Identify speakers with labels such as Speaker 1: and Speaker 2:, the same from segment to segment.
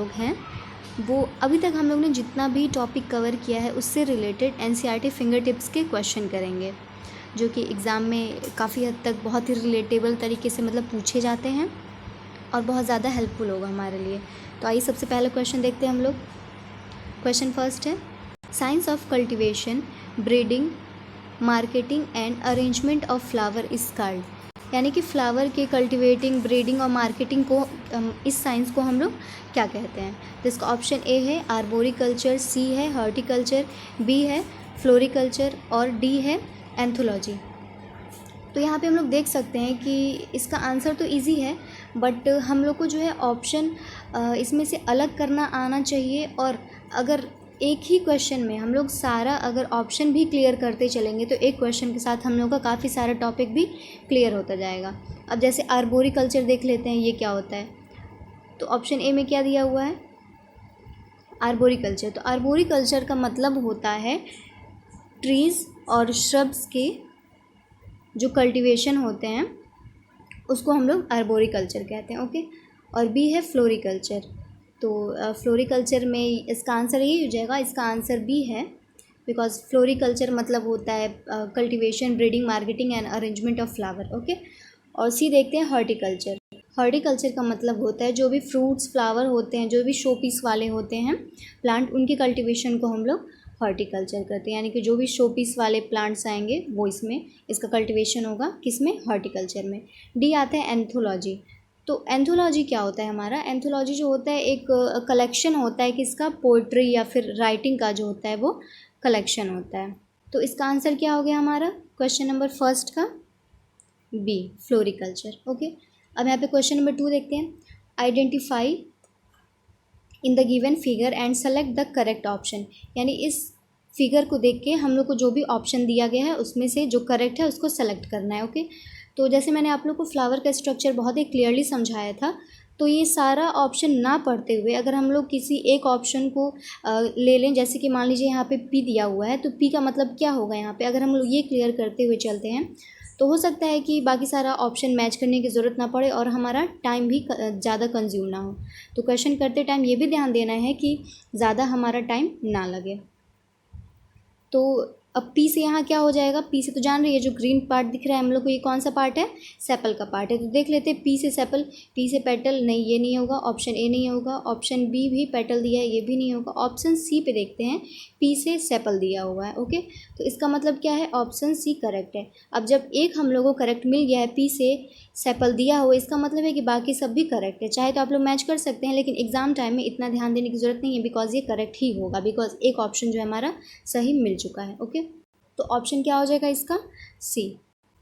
Speaker 1: लोग हैं वो अभी तक हम लोग ने जितना भी टॉपिक कवर किया है उससे रिलेटेड एनसीईआरटी फिंगर टिप्स के क्वेश्चन करेंगे, जो कि एग्ज़ाम में काफ़ी हद तक बहुत ही रिलेटेबल तरीके से मतलब पूछे जाते हैं और बहुत ज़्यादा हेल्पफुल होगा हमारे लिए। तो आइए सबसे पहला क्वेश्चन देखते हैं हम लोग। क्वेश्चन फर्स्ट है, science of cultivation, breeding, marketing and arrangement of flower is called. यानी कि फ्लावर के कल्टिवेटिंग, ब्रीडिंग और मार्केटिंग को इस साइंस को हम लोग क्या कहते हैं। तो इसका ऑप्शन ए है आर्बोरिकल्चर, सी है हॉर्टिकल्चर, बी है फ्लोरिकल्चर और डी है एंथोलॉजी। तो यहाँ पे हम लोग देख सकते हैं कि इसका आंसर तो इजी है, बट हम लोग को जो है ऑप्शन इसमें से अलग करना आना चाहिए। और अगर एक ही क्वेश्चन में हम लोग सारा अगर ऑप्शन भी क्लियर करते चलेंगे तो एक क्वेश्चन के साथ हम लोग का काफ़ी सारा टॉपिक भी क्लियर होता जाएगा। अब जैसे आर्बोरिकल्चर देख लेते हैं, ये क्या होता है। तो ऑप्शन ए में क्या दिया हुआ है, आर्बोरिकल्चर। तो आर्बोरिकल्चर का मतलब होता है ट्रीज़ और श्रब्स के जो कल्टीवेशन होते हैं उसको हम लोग आर्बोरिकल्चर कहते हैं। ओके। और बी है फ्लोरिकल्चर। तो फ्लोरिकल्चर में इसका आंसर यही हो जाएगा, इसका आंसर बी है, बिकॉज फ्लोरिकल्चर मतलब होता है cultivation, breeding, marketing and arrangement of flower. Okay. और सी देखते हैं हॉर्टिकल्चर। हॉर्टिकल्चर का मतलब होता है जो भी फ्रूट्स, फ्लावर होते हैं, जो भी शो पीस वाले होते हैं प्लांट, उनके कल्टीवेशन को हम लोग हॉर्टिकल्चर करते हैं। यानी कि जो भी शो पीस वाले प्लांट्स आएंगे वो इसमें इसका कल्टीवेशन होगा, किसमें, हॉर्टिकल्चर में। डी आता है एंथोलॉजी। तो एंथोलॉजी क्या होता है हमारा, एंथोलॉजी जो होता है एक कलेक्शन होता है किसका, पोइट्री या फिर राइटिंग का जो होता है वो कलेक्शन होता है। तो इसका आंसर क्या हो गया हमारा क्वेश्चन नंबर फर्स्ट का, बी, फ्लोरिकल्चर। ओके। अब यहाँ पे क्वेश्चन नंबर 2 देखते हैं, identify in the given figure and select the correct option. यानी इस फिगर को देख के हम लोग को जो भी ऑप्शन दिया गया है उसमें से जो करेक्ट है उसको सेलेक्ट करना है। ओके। तो जैसे मैंने आप लोग को फ्लावर का स्ट्रक्चर बहुत ही क्लियरली समझाया था, तो ये सारा ऑप्शन ना पढ़ते हुए अगर हम लोग किसी एक ऑप्शन को ले लें, जैसे कि मान लीजिए यहाँ पे पी दिया हुआ है, तो पी का मतलब क्या होगा यहाँ पे, अगर हम लोग ये क्लियर करते हुए चलते हैं तो हो सकता है कि बाकी सारा ऑप्शन मैच करने की ज़रूरत ना पड़े और हमारा टाइम भी ज़्यादा कंज्यूम ना हो। तो क्वेश्चन करते टाइम ये भी ध्यान देना है कि ज़्यादा हमारा टाइम ना लगे। तो अब पी से यहाँ क्या हो जाएगा, पी से तो जान रही है जो ग्रीन पार्ट दिख रहा है हम लोग को, ये कौन सा पार्ट है, सेपल का पार्ट है। तो देख लेते हैं पी से सेपल, पी से पेटल, नहीं ये नहीं होगा, ऑप्शन ए नहीं होगा, ऑप्शन बी भी पेटल दिया है, ये भी नहीं होगा। ऑप्शन सी पे देखते हैं, पी से सेपल दिया हुआ है। ओके। तो इसका मतलब क्या है, ऑप्शन सी करेक्ट है। अब जब एक हम लोगों को करेक्ट मिल गया है, पी से सेपल दिया हुआ, इसका मतलब है कि बाकी सब भी करेक्ट है। चाहे तो आप लोग मैच कर सकते हैं, लेकिन एग्जाम टाइम में इतना ध्यान देने की ज़रूरत नहीं है, बिकॉज ये करेक्ट ही होगा, बिकॉज एक ऑप्शन जो है हमारा सही मिल चुका है। ओके। तो ऑप्शन क्या हो जाएगा इसका, सी।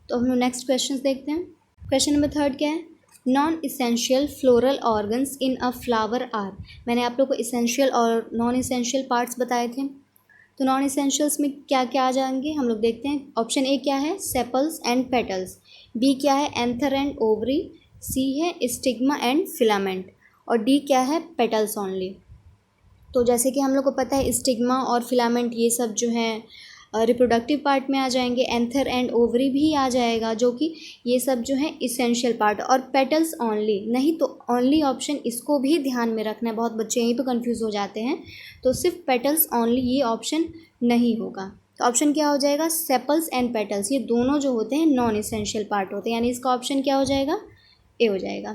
Speaker 1: तो हम लोग नेक्स्ट क्वेश्चन देखते हैं। क्वेश्चन नंबर 3 क्या है, non essential floral organs in a flower are. मैंने आप लोग को इसेंशियल और नॉन इसेंशियल पार्ट्स बताए थे, तो नॉन इसेंशियल्स में क्या क्या आ जाएंगे हम लोग देखते हैं। ऑप्शन ए क्या है, सेपल्स एंड पेटल्स, बी क्या है, एंथर एंड ओवरी, सी है स्टिग्मा एंड फिलामेंट, और डी क्या है, पेटल्स ओनली। तो जैसे कि हम लोग को पता है स्टिग्मा और फिलामेंट ये सब जो है रिप्रोडक्टिव पार्ट में आ जाएंगे, एंथर एंड ओवरी भी आ जाएगा, जो कि ये सब जो है इसेंशियल पार्ट, और पेटल्स ओनली नहीं। तो ओनली ऑप्शन इसको भी ध्यान में रखना है, बहुत बच्चे यहीं पे कंफ्यूज हो जाते हैं। तो सिर्फ पेटल्स ओनली ये ऑप्शन नहीं होगा। तो ऑप्शन क्या हो जाएगा, सेपल्स एंड पेटल्स, ये दोनों जो होते हैं नॉन इसेंशियल पार्ट होते हैं, यानी इसका ऑप्शन क्या हो जाएगा, ए हो जाएगा।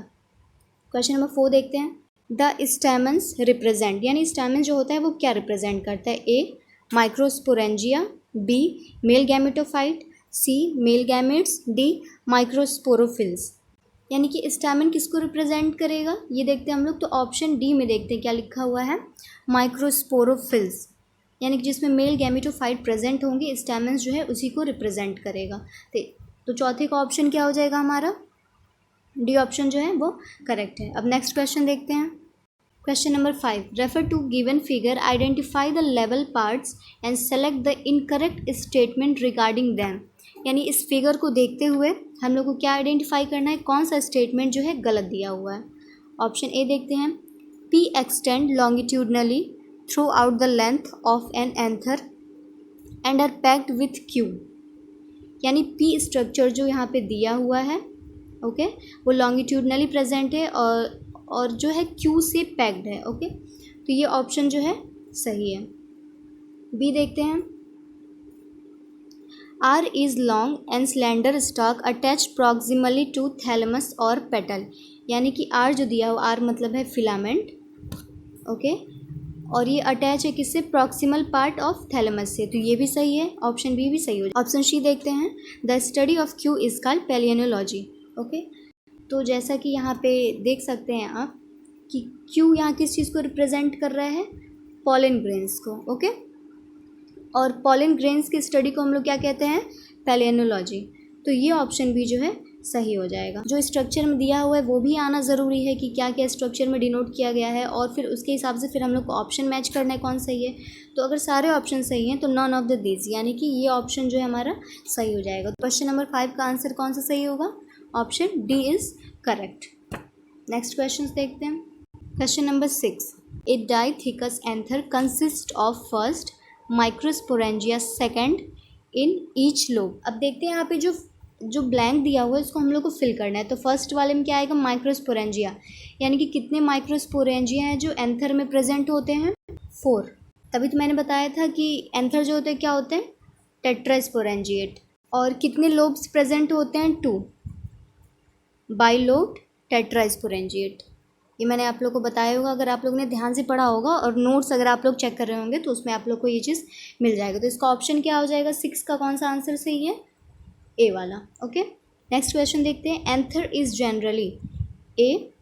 Speaker 1: क्वेश्चन नंबर 4 देखते हैं, द स्टैमेंस रिप्रेजेंट, यानी स्टैमेंस जो होता है वो क्या रिप्रेजेंट करता है। ए माइक्रोस्पोरेंजिया, बी मेल गैमेटोफाइट, सी मेल गैमेट्स, डी माइक्रोस्पोरोफिल्स। यानी कि स्टैमेन किसको रिप्रेजेंट करेगा ये देखते हैं हम लोग। तो ऑप्शन डी में देखते हैं क्या लिखा हुआ है, माइक्रोस्पोरोफिल्स, यानी कि जिसमें मेल गैमेटोफाइट प्रेजेंट होंगे, स्टैमेंस जो है उसी को रिप्रेजेंट करेगा। तो चौथे का ऑप्शन क्या हो जाएगा हमारा, डी ऑप्शन जो है वो करेक्ट है। अब नेक्स्ट क्वेश्चन देखते हैं। Question number 5, refer to given figure, identify the लेवल parts and select the incorrect statement regarding them. यानी इस फिगर को देखते हुए हम लोग को क्या आइडेंटिफाई करना है, कौन सा स्टेटमेंट जो है गलत दिया हुआ है। ऑप्शन ए देखते हैं, P extend longitudinally throughout the length of an anther and are packed with Q. यानी पी स्ट्रक्चर जो यहाँ पे दिया हुआ है, ओके, वो लॉन्गिट्यूडनली प्रेजेंट है और जो है क्यू से पैक्ड है। ओके, तो ये ऑप्शन जो है सही है। बी देखते हैं। R is long and slender stalk attach proximally to thalamus और पेटल, यानी कि आर जो दिया हो, आर मतलब है फिलामेंट। ओके, और ये अटैच है किससे, प्रॉक्सिमल पार्ट ऑफ थैलेमस से, तो ये भी सही है, ऑप्शन बी भी सही हो। ऑप्शन सी देखते हैं। The study of Q is called palynology. Okay, तो जैसा कि यहाँ पे देख सकते हैं आप कि क्यू यहाँ किस चीज़ को रिप्रेजेंट कर रहा है, पॉलन ग्रेन्स को। ओके, और पॉलन ग्रेन्स की स्टडी को हम लोग क्या कहते हैं, पैलियोनोलॉजी। तो ये ऑप्शन भी जो है सही हो जाएगा। जो स्ट्रक्चर में दिया हुआ है वो भी आना ज़रूरी है कि क्या क्या स्ट्रक्चर में डिनोट किया गया है, और फिर उसके हिसाब से फिर हम लोग को ऑप्शन मैच करना है कौन सही है। तो अगर सारे ऑप्शन सही हैं तो नॉन ऑफ द दिस, यानी कि ये ऑप्शन जो है हमारा सही हो जाएगा। क्वेश्चन नंबर 5 का आंसर कौन सा सही होगा, option D is correct. Next question देखते हैं। Question number 6, A डाइथिकस anther consist of first microsporangia, second in each lobe. अब देखते हैं यहाँ पे जो ब्लैंक दिया हुआ है इसको हम लोग को फिल करना है। तो फर्स्ट वाले में क्या आएगा, माइक्रोस्पोरेंजिया, यानी कि कितने माइक्रोस्पोरेंजिया हैं जो एंथर में प्रेजेंट होते हैं, 4। तभी तो मैंने बताया था कि एंथर जो होते हैं क्या होते हैं, टेट्रास्पोरेंजिएट। और कितने लोब्स प्रेजेंट होते हैं, 2, बाइलोब्ड टेट्रास्पोरेंजिएट। ये मैंने आप लोग को बताया होगा, अगर आप लोगों ने ध्यान से पढ़ा होगा और नोट्स अगर आप लोग चेक कर रहे होंगे तो उसमें आप लोग को ये चीज़ मिल जाएगा। तो इसका ऑप्शन क्या हो जाएगा, 6 का कौन सा आंसर सही है, ए वाला। ओके, नेक्स्ट क्वेश्चन देखते हैं। Anther is generally A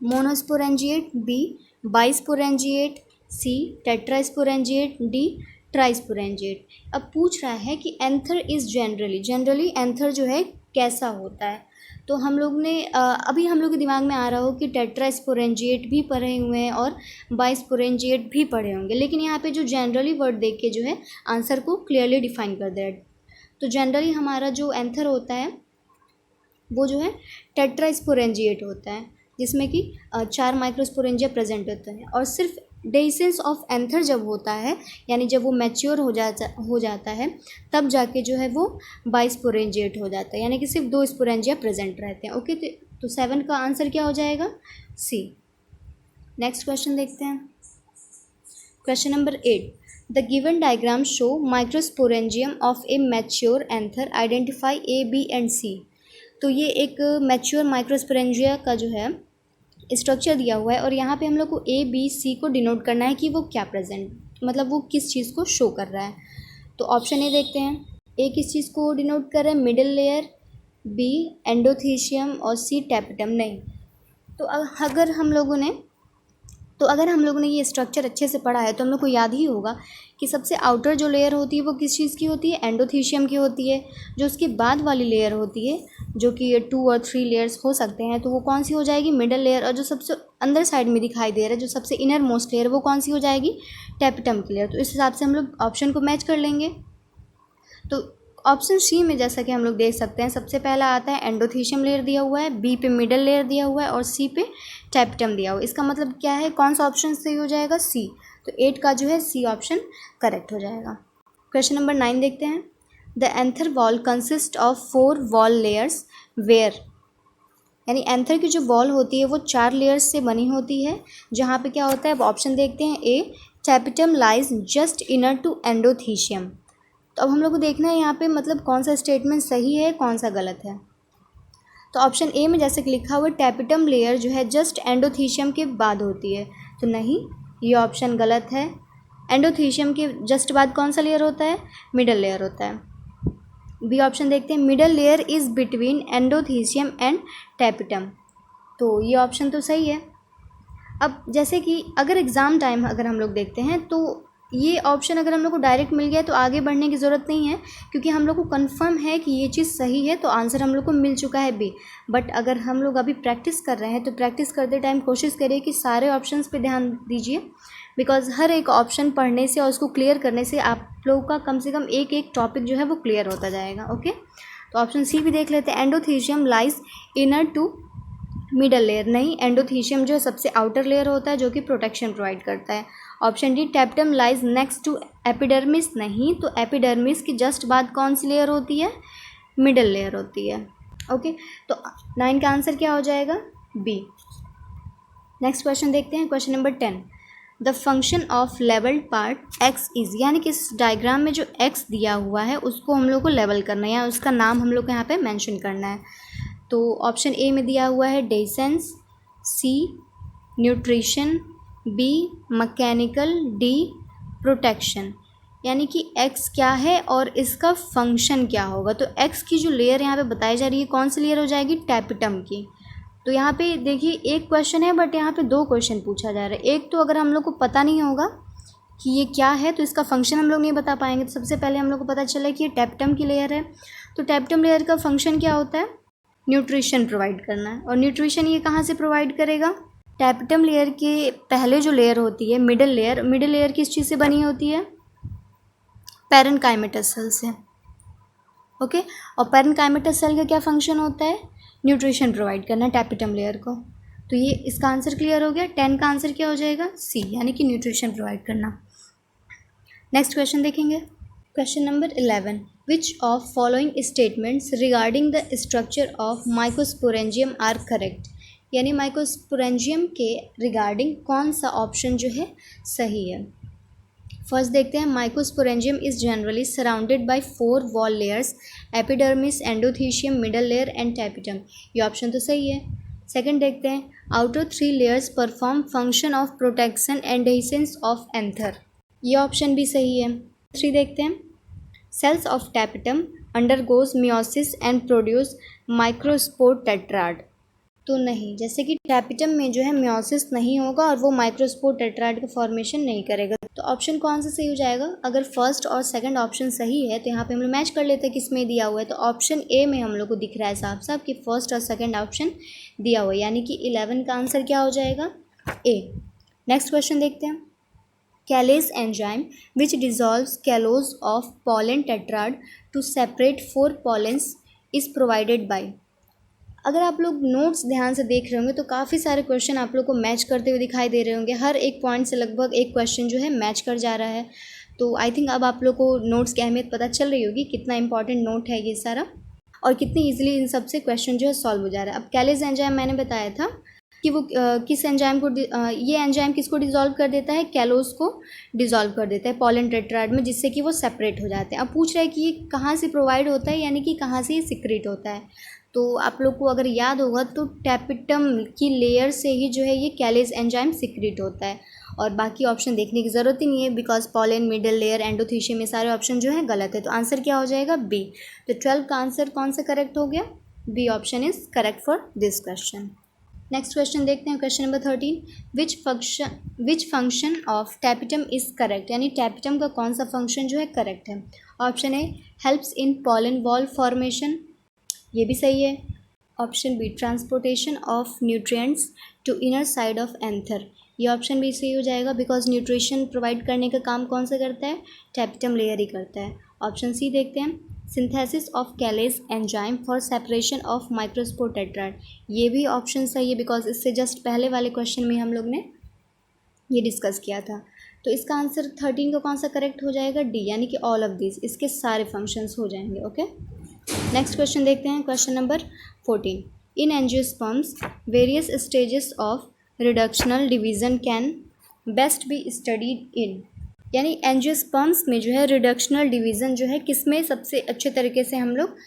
Speaker 1: monosporangiate, B bisporangiate, C tetrasporangiate, D trisporangiate. अब पूछ रहा है कि एंथर इज जनरली एंथर जो है कैसा होता है। तो हम लोग ने अभी हम लोग के दिमाग में आ रहा हो कि टेट्रास्पोरेंजिएट भी पढ़े हुए हैं और बाइस्पोरेंजिएट भी पढ़े होंगे, लेकिन यहाँ पे जो जनरली वर्ड देख के जो है आंसर को क्लियरली डिफाइन कर दे रहा है। तो जनरली हमारा जो एंथर होता है वो जो है टेट्रास्पोरेंजिएट होता है, जिसमें कि 4 माइक्रोस्पोरेंजिया प्रेजेंट होता है। और सिर्फ डेhiscence ऑफ एंथर जब होता है, यानी जब वो मैच्योर हो जाता है, तब जाके जो है वो बाइस्पोरेंजिएट हो जाता है, यानी कि सिर्फ 2 स्पोरेंजिया प्रेजेंट रहते हैं। ओके, तो 7 का आंसर क्या हो जाएगा, सी। नेक्स्ट क्वेश्चन देखते हैं। Question number 8, the given diagram show microsporangium of a mature anther, identify A, B and C. तो ये एक मैच्योर माइक्रोस्पोरेंजिया का जो है स्ट्रक्चर दिया हुआ है, और यहाँ पे हम लोग को ए, बी, सी को डिनोट करना है कि वो क्या प्रेजेंट, मतलब वो किस चीज़ को शो कर रहा है। तो ऑप्शन ए देखते हैं। ए किस चीज़ को डिनोट कर रहा है, मिडिल लेयर, बी एंडोथीशियम, और सी टैपेटम। नहीं, तो अगर हम लोगों ने ये स्ट्रक्चर अच्छे से पढ़ा है तो हम लोग को याद ही होगा कि सबसे आउटर जो लेयर होती है वो किस चीज़ की होती है, एंडोथीशियम की होती है। जो उसके बाद वाली लेयर होती है, जो कि 2 और 3 लेयर्स हो सकते हैं, तो वो कौन सी हो जाएगी, मिडल लेयर। और जो सबसे अंदर साइड में दिखाई दे रहा है, जो सबसे इनर मोस्ट लेयर, वो कौन सी हो जाएगी, टैपेटम की लेयर। तो इस हिसाब से हम लोग ऑप्शन को मैच कर लेंगे। तो ऑप्शन सी में जैसा कि हम लोग देख सकते हैं, सबसे पहला आता है एंडोथीशियम लेयर दिया हुआ है, बी पे मिडल लेयर दिया हुआ है, और सी पे टैपेटम दिया हुआ है। इसका मतलब क्या है, कौन सा ऑप्शन सही हो जाएगा, सी। तो 8 का जो है सी ऑप्शन करेक्ट हो जाएगा। क्वेश्चन नंबर 9 देखते हैं। The anther wall consist of 4 wall layers where, यानी एंथर की जो वॉल होती है वो 4 लेयर्स से बनी होती है, जहाँ पे क्या होता है, अब ऑप्शन देखते हैं। A tapetum lies just inner to endothecium. तो अब हम लोग को देखना है यहाँ पे मतलब कौन सा स्टेटमेंट सही है, कौन सा गलत है। तो ऑप्शन ए में जैसे कि लिखा हुआ टैपेटम लेयर जो है जस्ट एंडोथीशियम के बाद होती है, तो नहीं, ये ऑप्शन गलत है। एंडोथीशियम के जस्ट बाद कौन सा लेयर होता है, मिडल लेयर होता है। बी ऑप्शन देखते हैं। Middle layer is between endothecium and tapetum, तो ये ऑप्शन तो सही है। अब जैसे कि अगर एग्ज़ाम टाइम अगर हम लोग देखते हैं तो ये ऑप्शन अगर हम लोग को डायरेक्ट मिल गया तो आगे बढ़ने की ज़रूरत नहीं है, क्योंकि हम लोग को कंफर्म है कि ये चीज़ सही है, तो आंसर हम लोग को मिल चुका है बी। बट अगर हम लोग अभी प्रैक्टिस कर रहे हैं तो प्रैक्टिस करते टाइम कोशिश करिए कि सारे ऑप्शंस पे ध्यान दीजिए, बिकॉज हर एक ऑप्शन पढ़ने से और उसको क्लियर करने से आप लोग का कम से कम एक एक टॉपिक जो है वो क्लियर होता जाएगा। ओके, तो ऑप्शन सी भी देख लेते हैं। Endothecium lies inner to middle layer, नहीं, एंडोथीशियम जो है सबसे आउटर लेयर होता है जो कि प्रोटेक्शन प्रोवाइड करता है। Option D tapetum lies next to epidermis, नहीं, तो एपिडर्मिस की जस्ट बाद कौन सी लेयर होती है, मिडल लेयर होती है। ओके, तो 9 का आंसर क्या हो जाएगा, बी। नेक्स्ट क्वेश्चन देखते हैं, question number 10। The function of labelled part X is, यानी कि इस डायग्राम में जो एक्स दिया हुआ है उसको हम लोग को लेवल करना है या उसका नाम हम लोग को यहाँ पे मेंशन करना है। तो ऑप्शन ए में दिया हुआ है dehiscence, C nutrition, B mechanical, D protection. यानी कि एक्स क्या है और इसका फंक्शन क्या होगा। तो एक्स की जो लेयर यहाँ पे बताई जा रही है कौन सी लेयर हो जाएगी, टैपिटम की। तो यहाँ पे देखिए एक क्वेश्चन है बट यहाँ पे दो क्वेश्चन पूछा जा रहा है। एक तो अगर हम लोग को पता नहीं होगा कि ये क्या है तो इसका फंक्शन हम लोग नहीं बता पाएंगे। तो सबसे पहले हम लोग को पता चला कि ये टैपिटम की लेयर है। तो टैपिटम लेयर का फंक्शन क्या होता है, न्यूट्रिशन प्रोवाइड करना है। और न्यूट्रिशन ये कहाँ से प्रोवाइड करेगा, टैपिटम लेयर के पहले जो लेयर होती है मिडिल लेयर किस चीज़ से बनी होती है, पैरेन्काइमेटस सेल से। ओके, और पैरेन्काइमेटस सेल का क्या फंक्शन होता है, न्यूट्रिशन प्रोवाइड करना टैपिटम लेयर को। तो ये इसका आंसर क्लियर हो गया। 10 का आंसर क्या हो जाएगा, सी, यानी कि न्यूट्रिशन प्रोवाइड करना। नेक्स्ट क्वेश्चन देखेंगे, question number 11। Which of following statements regarding the structure of microsporangium are correct. यानी माइकोस्पोरेंजियम के रिगार्डिंग कौन सा ऑप्शन जो है सही है। फर्स्ट देखते हैं, microsporangium is generally surrounded by 4 wall layers, epidermis, endothecium, middle layer and tapetum. ये ऑप्शन तो सही है। सेकंड देखते हैं, outer 3 layers perform function of protection and dehiscence of anther. ये ऑप्शन भी सही है। 3 देखते हैं, cells of tapetum undergoes meiosis and produce microspore tetrad. तो नहीं, जैसे कि टैपिटम में जो है मियोसिस नहीं होगा और वो माइक्रोस्पोर टेट्राड का फॉर्मेशन नहीं करेगा। तो ऑप्शन कौन सा सही हो जाएगा, अगर फर्स्ट और सेकंड ऑप्शन सही है तो यहाँ पे हम लोग मैच कर लेते हैं किस में दिया हुआ है। तो ऑप्शन ए में हम लोग को दिख रहा है साफ साफ कि फर्स्ट और सेकंड ऑप्शन दिया हुआ है, यानी कि 11 का आंसर क्या हो जाएगा, ए। नेक्स्ट क्वेश्चन देखते हैं, callase enzyme which dissolves callose of pollen tetrad to separate 4 pollens is provided by. अगर आप लोग नोट्स ध्यान से देख रहे होंगे तो काफ़ी सारे क्वेश्चन आप लोग को मैच करते हुए दिखाई दे रहे होंगे। हर एक पॉइंट से लगभग एक क्वेश्चन जो है मैच कर जा रहा है। तो आई थिंक अब आप लोग को नोट्स की अहमियत पता चल रही होगी, कितना इंपॉर्टेंट नोट है ये सारा और कितनी ईजिली इन सब से क्वेश्चन जो है सॉल्व हो जा रहा है। अब कैलेस एंजाइम मैंने बताया था कि वो किस एंजाइम को ये एंजाइम किसको डिसॉल्व कर देता है, कैलोस को डिसॉल्व कर देता है पॉलन टेट्राड में, जिससे कि वो सेपरेट हो जाते हैं। अब पूछ रहा है कि ये कहाँ से प्रोवाइड होता है, यानी कि कहाँ से ये सिक्रेट होता है। तो आप लोग को अगर याद होगा तो टैपिटम की लेयर से ही जो है ये कैलेस एंजाइम सिक्रेट होता है और बाकी ऑप्शन देखने की ज़रूरत ही नहीं है because pollen, middle layer, endothecium, ये सारे ऑप्शन जो है गलत है। तो आंसर क्या हो जाएगा, बी। तो 12 का आंसर कौन सा करेक्ट हो गया, B option is correct for this question. Next question देखते हैं, question number 13। Which function of tapetum is correct, यानी टैपिटम का कौन सा फंक्शन जो है करेक्ट है। Option A, helps in pollen wall formation, ये भी सही है। Option B, transportation of nutrients to inner side of anther, ये ऑप्शन भी सही हो जाएगा बिकॉज न्यूट्रिशन प्रोवाइड करने का काम कौन सा करता है, टैपिटम लेयर ही करता है। ऑप्शन सी देखते हैं, synthesis of callase enzyme for separation of microspore tetrad, ये भी ऑप्शन सही है बिकॉज इससे जस्ट पहले वाले क्वेश्चन में हम लोग ने ये डिस्कस किया था। तो इसका आंसर 13 का कौन सा करेक्ट हो जाएगा, डी, यानी कि ऑल ऑफ दिस, इसके सारे फंक्शंस हो जाएंगे। ओके, नेक्स्ट क्वेश्चन देखते हैं, question number 14। In angiosperms various stages of reductional division can best be studied in, यानी एंजियोस्पर्म्स में जो है रिडक्शनल डिवीज़न जो है किस में सबसे अच्छे तरीके से हम लोग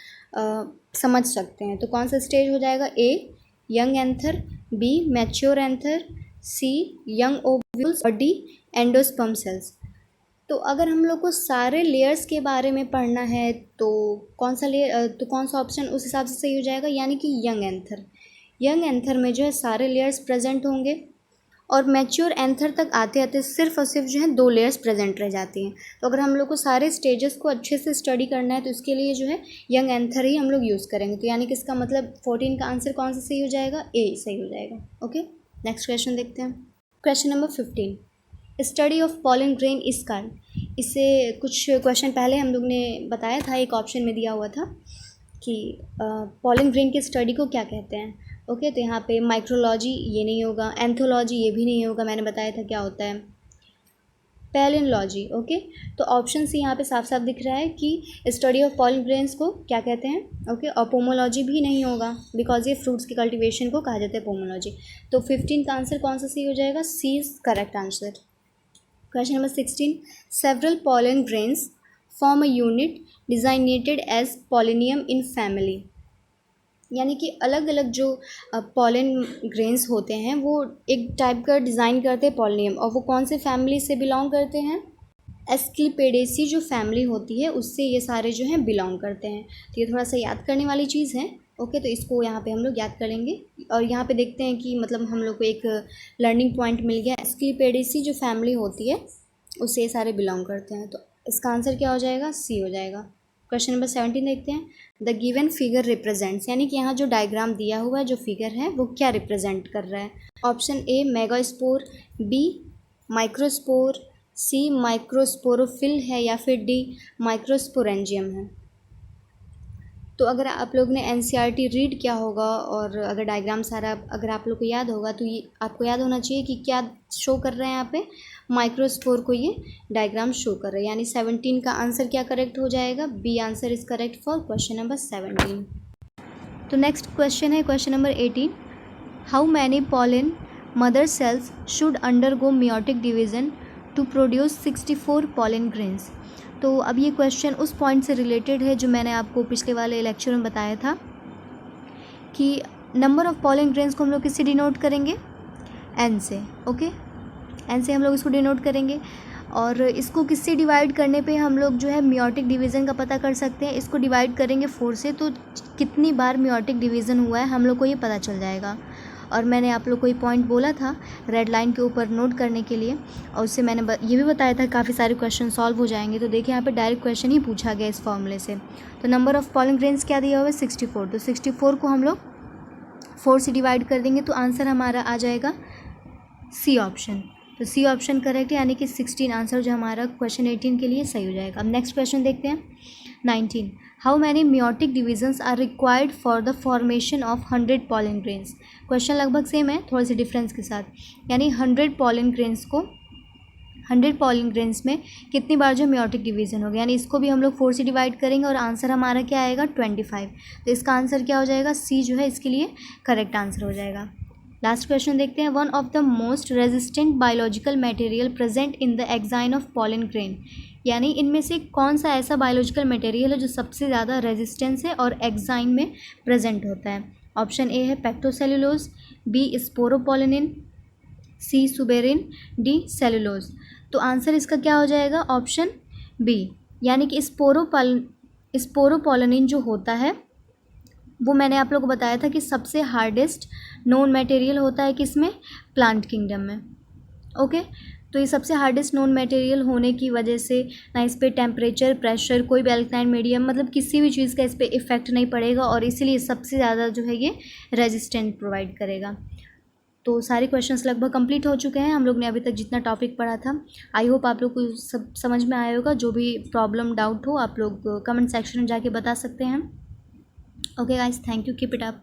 Speaker 1: समझ सकते हैं। तो कौन सा स्टेज हो जाएगा, A young anther, B mature anther, C young ovules और डी एंडोस्पर्म सेल्स। तो अगर हम लोग को सारे लेयर्स के बारे में पढ़ना है तो कौन सा ऑप्शन उस हिसाब से सही हो जाएगा, यानी कि यंग एंथर। यंग एंथर में जो है सारे लेयर्स प्रेजेंट होंगे और मैच्योर एंथर तक आते आते सिर्फ और सिर्फ जो है 2 लेयर्स प्रेजेंट रह जाती हैं। तो अगर हम लोग को सारे स्टेजेस को अच्छे से स्टडी करना है तो इसके लिए जो है यंग एंथर ही हम लोग यूज़ करेंगे। तो यानी कि इसका मतलब 14 का आंसर कौन सा सही हो जाएगा, ए सही हो जाएगा। ओके, नेक्स्ट क्वेश्चन देखते हैं, question number 15। Study of pollen grain is called, इससे कुछ क्वेश्चन पहले हम लोग ने बताया था, एक ऑप्शन में दिया हुआ था कि पॉलन ग्रेन की स्टडी को क्या कहते हैं। ओके, तो यहाँ पे माइक्रोलॉजी ये नहीं होगा, एंथोलॉजी ये भी नहीं होगा, मैंने बताया था क्या होता है। पैलिनोलॉजी। ओके, तो ऑप्शन सी यहाँ पे साफ साफ दिख रहा है कि स्टडी ऑफ पॉलन ग्रेन्स को क्या कहते हैं। ओके, और पोमोलॉजी भी नहीं होगा बिकॉज ये फ्रूट्स की कल्टीवेशन को कहा जाता है पोमोलॉजी। तो 15 का आंसर कौन सा सी हो जाएगा, C is correct answer. Question number 16, several pollen grains form a unit designated as pollinium in family. यानी कि अलग अलग जो पॉलन ग्रेन्स होते हैं वो एक टाइप का डिज़ाइन करते हैं पॉलिनियम, और वो कौन से फैमिली से बिलोंग करते हैं, एस्क्लिपेडेसी जो फैमिली होती है उससे ये सारे जो हैं बिलोंग करते हैं। तो ये थोड़ा सा याद करने वाली चीज़ है। ओके, तो इसको यहाँ पे हम लोग याद करेंगे और यहाँ पे देखते हैं कि मतलब हम लोग को एक लर्निंग पॉइंट मिल गया। एस्क्लिपेडेसी जो फैमिली होती है उससे ये सारे बिलोंग करते हैं, तो इसका आंसर क्या हो जाएगा, सी हो जाएगा। क्वेश्चन नंबर 17 देखते हैं, द गिवन फिगर रिप्रेजेंट्स, यानी कि यहाँ जो डायग्राम दिया हुआ है जो फिगर है वो क्या रिप्रेजेंट कर रहा है। Option A megaspore, B microspore, C microsporophyll है, या फिर डी माइक्रोस्पोरेंजियम है। तो अगर आप लोग ने एनसीईआरटी रीड किया होगा और अगर डायग्राम सारा अगर आप लोग को याद होगा तो ये आपको याद होना चाहिए कि क्या शो कर रहे हैं यहाँ पे, माइक्रोस्पोर को ये डायग्राम शो कर रहे हैं। यानी 17 का आंसर क्या करेक्ट हो जाएगा, B answer is correct for question number 17। तो नेक्स्ट क्वेश्चन है question number 18, how many pollen mother cells should undergo meiotic division to produce 64 pollen grains. तो अब ये क्वेश्चन उस पॉइंट से रिलेटेड है जो मैंने आपको पिछले वाले लेक्चर में बताया था कि नंबर ऑफ़ पॉलन ग्रेन्स को हम लोग किससे डिनोट करेंगे, एन से। ओके, एन से हम लोग इसको डिनोट करेंगे और इसको किससे डिवाइड करने पे हम लोग जो है मियोटिक डिवीज़न का पता कर सकते हैं। इसको डिवाइड करेंगे 4 से, तो कितनी बार मियोटिक डिवीज़न हुआ है हम लोग को ये पता चल जाएगा। और मैंने आप लोग को ये पॉइंट बोला था रेड लाइन के ऊपर नोट करने के लिए, और उससे मैंने ये भी बताया था काफ़ी सारे क्वेश्चन सॉल्व हो जाएंगे। तो देखिए यहाँ पे डायरेक्ट क्वेश्चन ही पूछा गया इस फॉर्मूले से। तो नंबर ऑफ़ पॉलन ग्रेन्स क्या दिया हुआ है, 64। तो 64 को हम लोग 4 से डिवाइड कर देंगे तो आंसर हमारा आ जाएगा सी ऑप्शन। तो सी ऑप्शन करेक्ट है, यानी कि 16 आंसर जो हमारा क्वेश्चन 18 के लिए सही हो जाएगा। अब नेक्स्ट क्वेश्चन देखते हैं 19, how many meiotic divisions are required for the formation of 100 pollen grains. क्वेश्चन लगभग सेम है थोड़े से डिफरेंस के साथ, यानी 100 पॉलन ग्रेन्स को 100 पॉलन ग्रेन्स में कितनी बार जो मियोटिक डिवीज़न होगा, यानी इसको भी हम लोग 4 से डिवाइड करेंगे और आंसर हमारा क्या आएगा 25। तो इसका आंसर क्या हो जाएगा, सी जो है इसके लिए करेक्ट आंसर हो जाएगा। लास्ट क्वेश्चन देखते हैं, one of the most resistant biological material present in the exine of pollen grain. यानी इनमें से कौन सा ऐसा बायोलॉजिकल मटेरियल है जो सबसे ज़्यादा रेजिस्टेंस है और एग्जाइन में प्रेजेंट होता है। ऑप्शन ए है पेक्टोसेलुलोज, बी स्पोरोपोलिनिन, सी सुबेरिन, डी सेलुलोज। तो आंसर इसका क्या हो जाएगा, ऑप्शन बी, यानी कि स्पोरोपोलिनिन जो होता है वो मैंने आप लोगों को बताया था कि सबसे हार्डेस्ट नोन मटेरियल होता है किसमें, प्लांट किंगडम में। ओके, तो ये सबसे हार्डेस्ट नोन मटेरियल होने की वजह से ना इस पर टेम्परेचर, प्रेशर, कोई भी अल्कलाइन मीडियम मतलब किसी भी चीज़ का इस पर इफेक्ट नहीं पड़ेगा और इसीलिए सबसे ज़्यादा जो है ये रेजिस्टेंट प्रोवाइड करेगा। तो सारे क्वेश्चंस लगभग कंप्लीट हो चुके हैं हम लोग ने अभी तक जितना टॉपिक पढ़ा था। आई होप आप लोग को सब समझ में आया होगा। जो भी प्रॉब्लम डाउट हो आप लोग कमेंट सेक्शन में जाके बता सकते हैं। Okay guys, thank you, keep it up.